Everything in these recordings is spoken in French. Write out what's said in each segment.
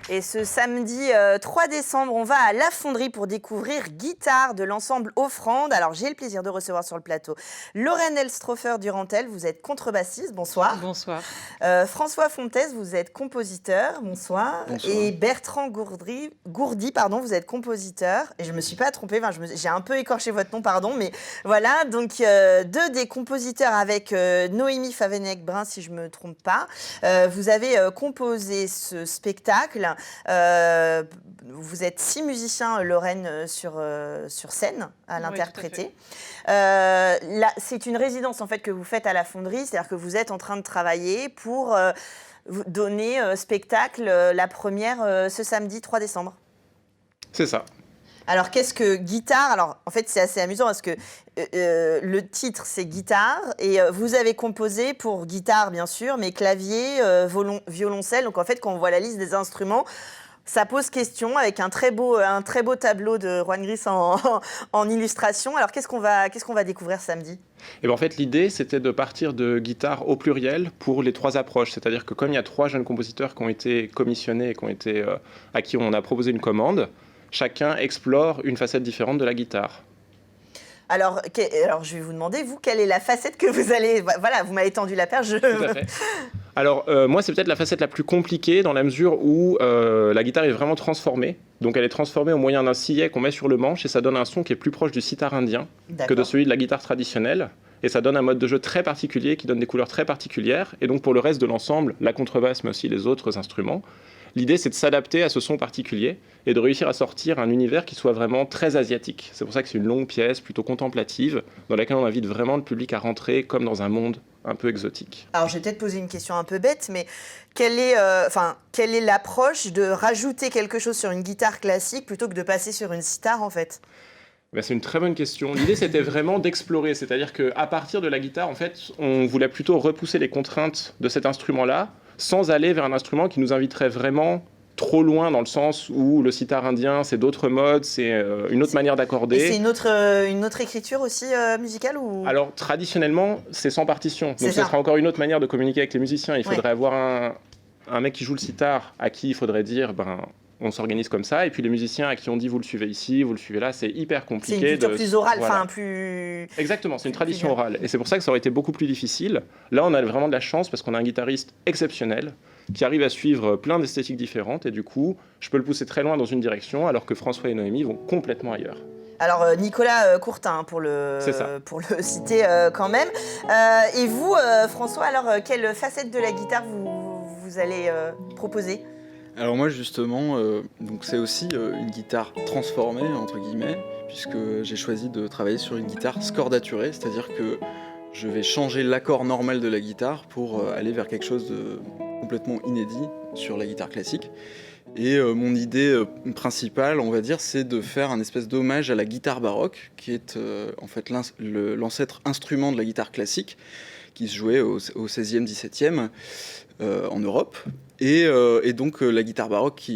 Et ce samedi 3 décembre, on va à La Fonderie pour découvrir Guitare de l'ensemble Offrande. Alors, j'ai le plaisir de recevoir sur le plateau Lorraine Elstrofer-Durantel, vous êtes contrebassiste, bonsoir. Bonsoir. François Fontes, vous êtes compositeur, bonsoir. Bonsoir. Et Bertrand Gourdi, vous êtes compositeur. Et je ne me suis pas trompée, j'ai un peu écorché votre nom, pardon. Mais voilà, donc deux des compositeurs avec Noémie Favenec-Brun, si je ne me trompe pas. Vous avez composé ce spectacle. Vous êtes 6 musiciens, Lorraine, sur scène à l'interpréter. C'est une résidence en fait que vous faites à La Fonderie, c'est-à-dire que vous êtes en train de travailler pour donner spectacle la première ce samedi 3 décembre. C'est ça. Alors, qu'est-ce que Guitare? Alors, en fait, c'est assez amusant parce que le titre, c'est Guitare. Et vous avez composé pour guitare, bien sûr, mais clavier, violoncelle. Donc, en fait, quand on voit la liste des instruments, ça pose question avec un très beau tableau de Juan Gris en illustration. Alors, qu'est-ce qu'on va découvrir samedi? Et en fait, l'idée, c'était de partir de guitare au pluriel pour les 3 approches. C'est-à-dire que comme il y a 3 jeunes compositeurs qui ont été commissionnés et à qui on a proposé une commande, chacun explore une facette différente de la guitare. Alors, je vais vous demander, vous, quelle est la facette que vous allez... Voilà, vous m'avez tendu la perche. Tout à fait. Alors, moi, c'est peut-être la facette la plus compliquée dans la mesure où la guitare est vraiment transformée. Donc, elle est transformée au moyen d'un sillet qu'on met sur le manche et ça donne un son qui est plus proche du sitar indien que de celui de la guitare traditionnelle. Et ça donne un mode de jeu très particulier qui donne des couleurs très particulières. Et donc, pour le reste de l'ensemble, la contrebasse, mais aussi les autres instruments, l'idée, c'est de s'adapter à ce son particulier et de réussir à sortir un univers qui soit vraiment très asiatique. C'est pour ça que c'est une longue pièce, plutôt contemplative, dans laquelle on invite vraiment le public à rentrer comme dans un monde un peu exotique. Alors, je vais peut-être poser une question un peu bête, mais quelle est l'approche de rajouter quelque chose sur une guitare classique plutôt que de passer sur une sitar, en fait? C'est une très bonne question. L'idée, c'était vraiment d'explorer. C'est-à-dire qu'à partir de la guitare, en fait, on voulait plutôt repousser les contraintes de cet instrument-là, sans aller vers un instrument qui nous inviterait vraiment trop loin, dans le sens où le sitar indien, c'est d'autres modes, c'est une autre manière d'accorder. Et c'est une autre écriture aussi musicale ou... Alors, traditionnellement, c'est sans partition. Donc, ce sera encore une autre manière de communiquer avec les musiciens. Il faudrait avoir un mec qui joue le sitar, à qui il faudrait dire... on s'organise comme ça, et puis les musiciens à qui on dit vous le suivez ici, vous le suivez là, c'est hyper compliqué. C'est une culture plus orale, voilà. plus... Exactement, c'est une tradition orale, et c'est pour ça que ça aurait été beaucoup plus difficile. Là, on a vraiment de la chance, parce qu'on a un guitariste exceptionnel, qui arrive à suivre plein d'esthétiques différentes, et du coup, je peux le pousser très loin dans une direction, alors que François et Noémie vont complètement ailleurs. Alors, Nicolas Courtin, pour le citer quand même. Et vous, François, alors, quelle facette de la guitare vous allez proposer ? Alors moi justement, donc c'est aussi une guitare transformée entre guillemets, puisque j'ai choisi de travailler sur une guitare scordaturée, c'est-à-dire que je vais changer l'accord normal de la guitare pour aller vers quelque chose de complètement inédit sur la guitare classique. Et mon idée principale, on va dire, c'est de faire un espèce d'hommage à la guitare baroque, qui est en fait l'ancêtre instrument de la guitare classique, qui se jouait au XVIe, XVIIe en Europe. Et donc la guitare baroque,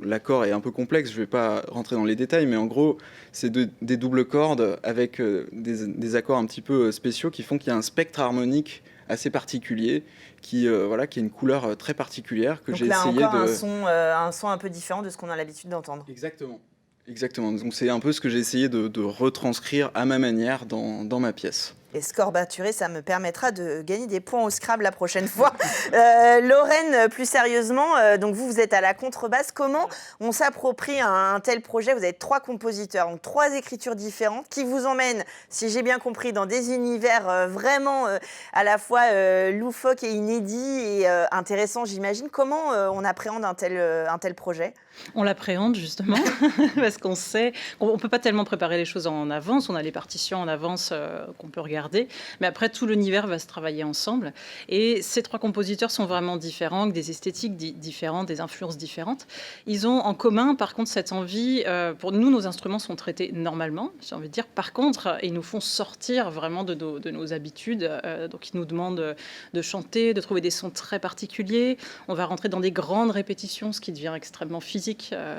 l'accord est un peu complexe, je ne vais pas rentrer dans les détails, mais en gros, c'est des doubles cordes avec des accords un petit peu spéciaux qui font qu'il y a un spectre harmonique assez particulier, qui a une couleur très particulière que donc j'ai là, essayé encore un son un peu différent de ce qu'on a l'habitude d'entendre. Exactement. Donc c'est un peu ce que j'ai essayé de retranscrire à ma manière dans ma pièce. Et scordaturé, ça me permettra de gagner des points au Scrabble la prochaine fois. Lorraine, plus sérieusement, donc vous êtes à la contrebasse. Comment on s'approprie un tel projet? Vous êtes 3 compositeurs, donc 3 écritures différentes qui vous emmènent, si j'ai bien compris, dans des univers vraiment à la fois loufoques et inédits et intéressants, j'imagine. Comment on appréhende un tel projet? On l'appréhende justement parce qu'on sait qu'on ne peut pas tellement préparer les choses en avance. On a les partitions en avance qu'on peut regarder, mais après tout l'univers va se travailler ensemble. Et ces 3 compositeurs sont vraiment différents, avec des esthétiques différentes, des influences différentes. Ils ont en commun, par contre, cette envie. Pour nous, nos instruments sont traités normalement, j'ai envie de dire. Par contre, ils nous font sortir vraiment de nos habitudes. Donc, ils nous demandent de chanter, de trouver des sons très particuliers. On va rentrer dans des grandes répétitions, ce qui devient extrêmement physique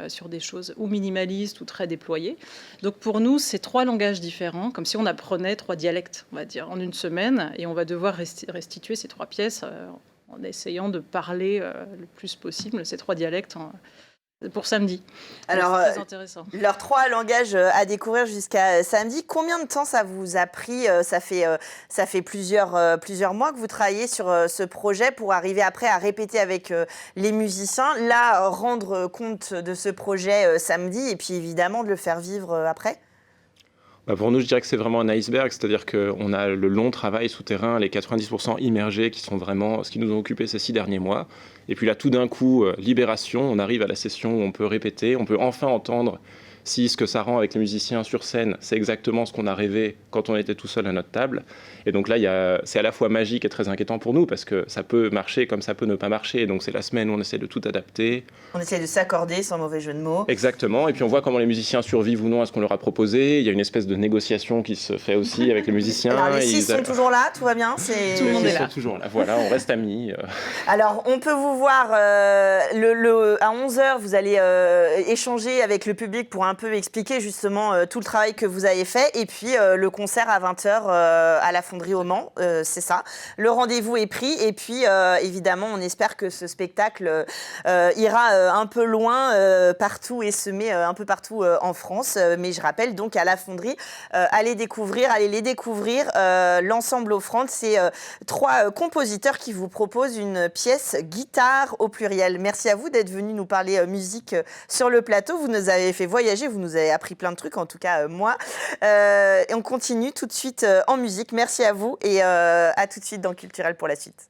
sur des choses ou minimalistes ou très déployées. Donc pour nous, c'est 3 langages différents, comme si on apprenait 3 dialectes, on va dire, en une semaine, et on va devoir restituer ces 3 pièces en essayant de parler le plus possible ces 3 dialectes pour samedi. Alors, c'est très intéressant. Leurs 3 langages à découvrir jusqu'à samedi. Combien de temps ça vous a pris? Ça fait plusieurs mois que vous travaillez sur ce projet pour arriver après à répéter avec les musiciens, là, rendre compte de ce projet samedi et puis évidemment de le faire vivre après? Pour nous, je dirais que c'est vraiment un iceberg, c'est-à-dire qu'on a le long travail souterrain, les 90% immergés qui sont vraiment ce qui nous ont occupé ces 6 derniers mois. Et puis là, tout d'un coup, libération, on arrive à la session où on peut répéter, on peut enfin entendre si ce que ça rend avec les musiciens sur scène, c'est exactement ce qu'on a rêvé quand on était tout seul à notre table. Et donc là, c'est à la fois magique et très inquiétant pour nous, parce que ça peut marcher comme ça peut ne pas marcher. Donc c'est la semaine où on essaie de tout adapter. On essaie de s'accorder sans mauvais jeu de mots. Exactement, et puis on voit comment les musiciens survivent ou non à ce qu'on leur a proposé. Il y a une espèce de négociation qui se fait aussi avec les musiciens. Alors les 6 sont toujours là, tout va bien, tout le monde est là. Ils sont toujours là, voilà, on reste amis. Alors, on peut vous voir à 11h, vous allez échanger avec le public pour un peu expliquer justement tout le travail que vous avez fait. Et puis, le concert à 20h à la Fonderie au Mans, c'est ça. Le rendez-vous est pris. Et puis, évidemment, on espère que ce spectacle ira un peu loin partout et semé un peu partout en France. Mais je rappelle donc à la Fonderie, allez les découvrir. L'ensemble Offrande, c'est 3 compositeurs qui vous proposent une pièce guitare au pluriel. Merci à vous d'être venu nous parler musique sur le plateau. Vous nous avez fait voyager, vous nous avez appris plein de trucs, en tout cas moi. Et on continue tout de suite en musique. Merci à vous et à tout de suite dans Culturel pour la suite.